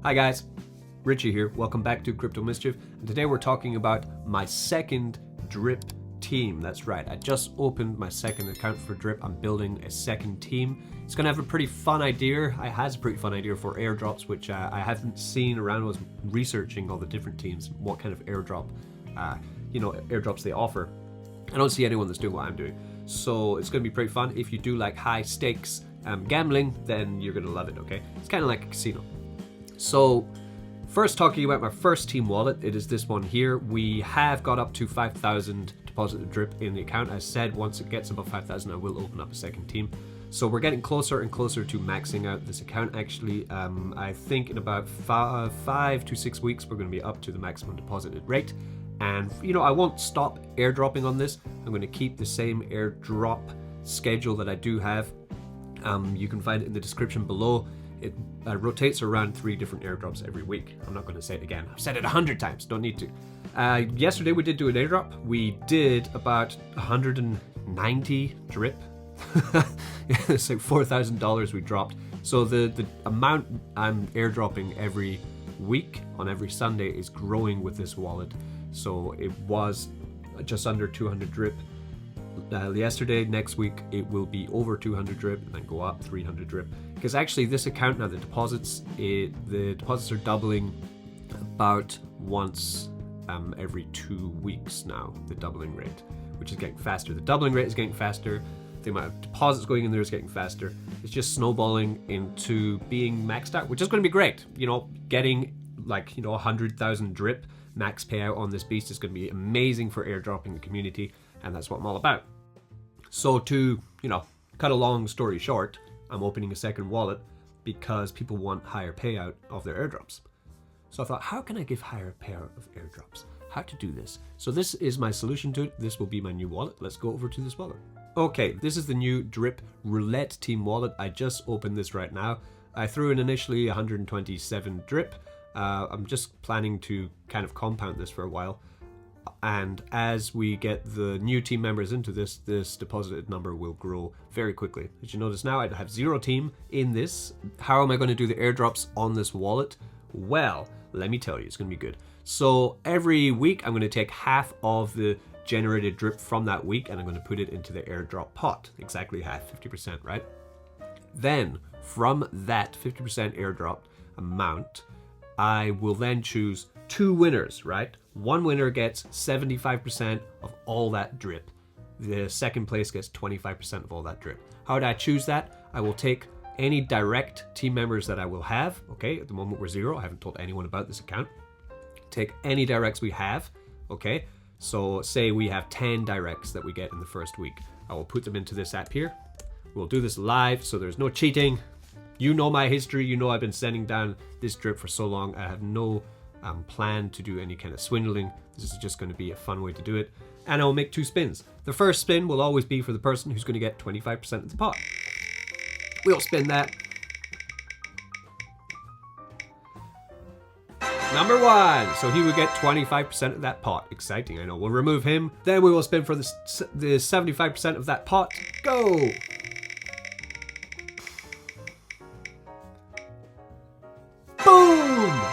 Hi guys, Richie here. Welcome back to Crypto Mischief. And today we're talking about my second drip team. That's right, I just opened my second account for drip. I'm building a second team. It's gonna have a pretty fun idea. It has a pretty fun idea for airdrops, which I haven't seen around. I was researching all the different teams, what kind of airdrop, airdrops they offer. I don't see anyone that's doing what I'm doing. So it's gonna be pretty fun. If you do like high stakes gambling, then you're gonna love it, okay? It's kind of like a casino. So first, talking about my first team wallet, it is this one here. We have got up to 5,000 deposited drip in the account. As said, once it gets above 5,000, I will open up a second team. So we're getting closer and closer to maxing out this account. Actually, I think in about 5 to 6 weeks, we're going to be up to the maximum deposited rate. And I won't stop airdropping on this. I'm going to keep the same airdrop schedule that I do have. You can find it in the description below. It rotates around 3 different airdrops every week. I'm not going to say it again. I've said it 100 times. Don't need to. Yesterday we did do an airdrop. We did about 190 drip. It's like $4,000 we dropped. So the amount I'm airdropping every week on every Sunday is growing with this wallet. So it was just under 200 drip yesterday. Next week it will be over 200 drip and then go up 300 drip. Because actually this account now, the deposits are doubling about once every 2 weeks now, the doubling rate, which is getting faster. The doubling rate is getting faster. The amount of deposits going in there is getting faster. It's just snowballing into being maxed out, which is going to be great. Getting 100,000 drip max payout on this beast is going to be amazing for airdropping the community, and that's what I'm all about. So to, cut a long story short, I'm opening a second wallet because people want higher payout of their airdrops. So I thought, how can I give higher payout of airdrops? How to do this? So this is my solution to it. This will be my new wallet. Let's go over to this wallet. Okay, this is the new drip Roulette team wallet. I just opened this right now. I threw in initially 127 drip. I'm just planning to kind of compound this for a while. And as we get the new team members into this deposited number will grow very quickly. As you notice now, I have 0 team in this. How am I going to do the airdrops on this wallet? Well, let me tell you, it's going to be good. So every week, I'm going to take half of the generated drip from that week and I'm going to put it into the airdrop pot. Exactly half, 50%, right? Then from that 50% airdrop amount, I will then choose 2 winners, right? One winner gets 75% of all that drip. The second place gets 25% of all that drip. How do I choose that? I will take any direct team members that I will have. Okay, at the moment we're 0. I haven't told anyone about this account. Take any directs we have. Okay, so say we have 10 directs that we get in the first week. I will put them into this app here. We'll do this live, so there's no cheating. You know my history. You know I've been sending down this drip for so long. I have no plan to do any kind of swindling. This is just going to be a fun way to do it. And I'll make 2 spins. The first spin will always be for the person who's going to get 25% of the pot. We'll spin that. Number 1. So he would get 25% of that pot. Exciting, I know. We'll remove him. Then we will spin for the 75% of that pot. Go!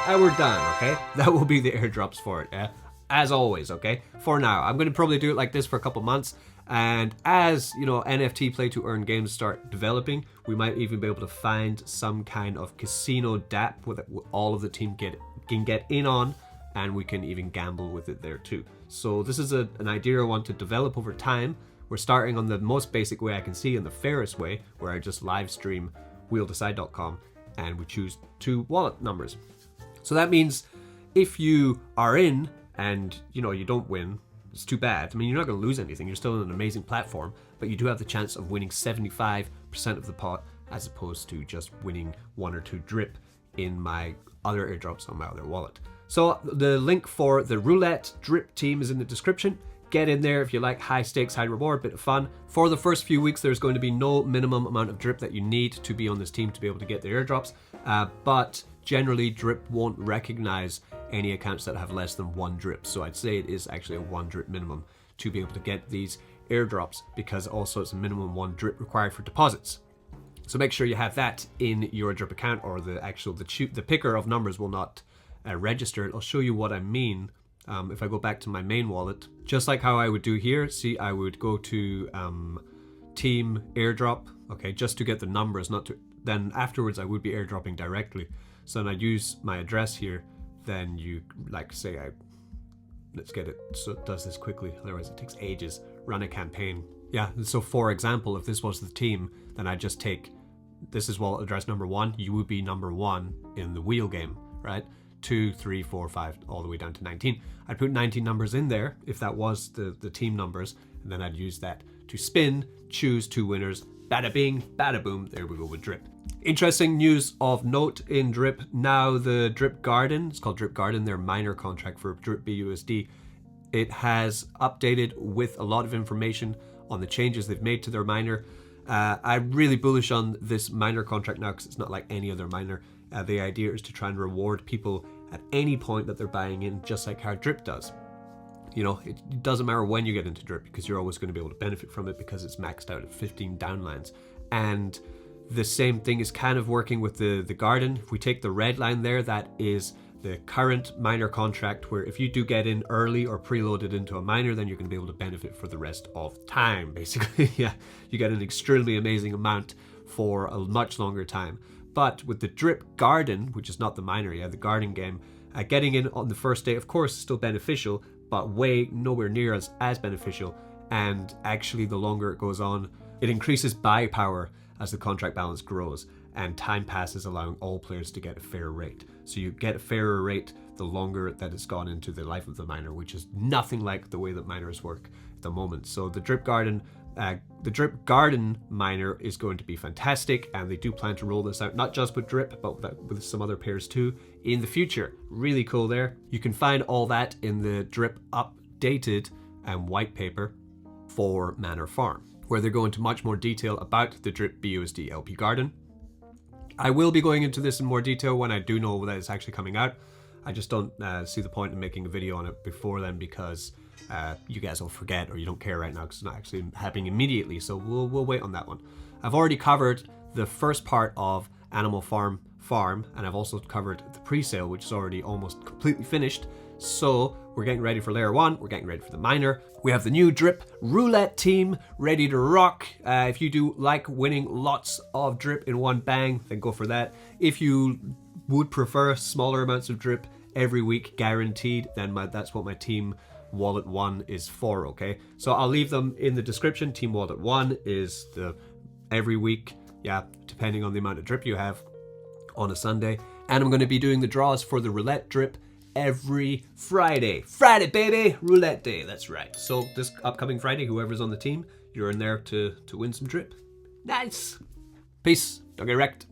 And we're done, okay? That will be the airdrops for it, yeah? As always, okay? For now, I'm going to probably do it like this for a couple months. And as, NFT play to earn games start developing, we might even be able to find some kind of casino dApp where all of the team can get in on, and we can even gamble with it there too. So this is an idea I want to develop over time. We're starting on the most basic way I can see and the fairest way, where I just live stream wheeldecide.com and we choose 2 wallet numbers. So that means if you are in and you don't win, it's too bad. I mean, you're not going to lose anything. You're still on an amazing platform, but you do have the chance of winning 75% of the pot as opposed to just winning 1 or 2 drip in my other airdrops on my other wallet. So the link for the Roulette drip team is in the description. Get in there if you like high stakes, high reward, bit of fun. For the first few weeks, there's going to be no minimum amount of drip that you need to be on this team to be able to get the airdrops. But generally, drip won't recognize any accounts that have less than 1 drip. So I'd say it is actually a 1 drip minimum to be able to get these airdrops, because also it's a minimum 1 drip required for deposits. So make sure you have that in your drip account, or the picker of numbers will not register it. I'll show you what I mean. If I go back to my main wallet, just like how I would do here, see, I would go to team airdrop, okay, just to get the numbers, not to, then afterwards I would be airdropping directly. So then I'd use my address here, then you, like say let's get it so it does this quickly, otherwise it takes ages, run a campaign. Yeah, so for example, if this was the team, then I'd just take, this is wallet address number 1, you would be number 1 in the wheel game, right? 2, 3, 4, 5, all the way down to 19. I'd put 19 numbers in there if that was the team numbers, and then I'd use that to spin, choose 2 winners, bada bing, bada boom, there we go with drip. Interesting news of note in drip now, the drip garden, it's called drip garden, their miner contract for drip BUSD, it has updated with a lot of information on the changes they've made to their miner. I'm really bullish on this miner contract now because it's not like any other miner. The idea is to try and reward people at any point that they're buying in, just like how drip does. You know, it doesn't matter when you get into drip because you're always going to be able to benefit from it because it's maxed out at 15 downlines. And the same thing is kind of working with the garden. If we take the red line there, that is the current miner contract, where if you do get in early or preloaded into a miner, then you're going to be able to benefit for the rest of time, basically. Yeah, you get an extremely amazing amount for a much longer time. But with the drip garden, which is not the miner, the garden game, getting in on the first day, of course, is still beneficial, but nowhere near as beneficial. And actually, the longer it goes on, it increases buy power as the contract balance grows, and time passes, allowing all players to get a fair rate. So you get a fairer rate the longer that it's gone into the life of the miner, which is nothing like the way that miners work at the moment. So the drip garden miner is going to be fantastic, and they do plan to roll this out not just with drip but with some other pairs too in the future. Really cool there. You can find all that in the drip updated white paper for Manor Farm, where they go into much more detail about the drip BUSD LP garden. I will be going into this in more detail when I do know that it's actually coming out. I just don't see the point in making a video on it before then, because you guys will forget, or you don't care right now because it's not actually happening immediately. So we'll wait on that one. I've already covered the first part of Animal Farm, and I've also covered the pre-sale, which is already almost completely finished. So we're getting ready for layer 1, we're getting ready for the miner. We have the new drip roulette team ready to rock. If you do like winning lots of drip in one bang, then go for that. If you would prefer smaller amounts of drip every week guaranteed, then that's what my team wallet 1 is for, okay? So I'll leave them in the description. Team wallet 1 is the every week, depending on the amount of drip you have on a Sunday. And I'm going to be doing the draws for the roulette drip every Friday. Friday, baby! Roulette day, that's right. So this upcoming Friday, whoever's on the team, you're in there to win some drip. Nice! Peace. Don't get wrecked.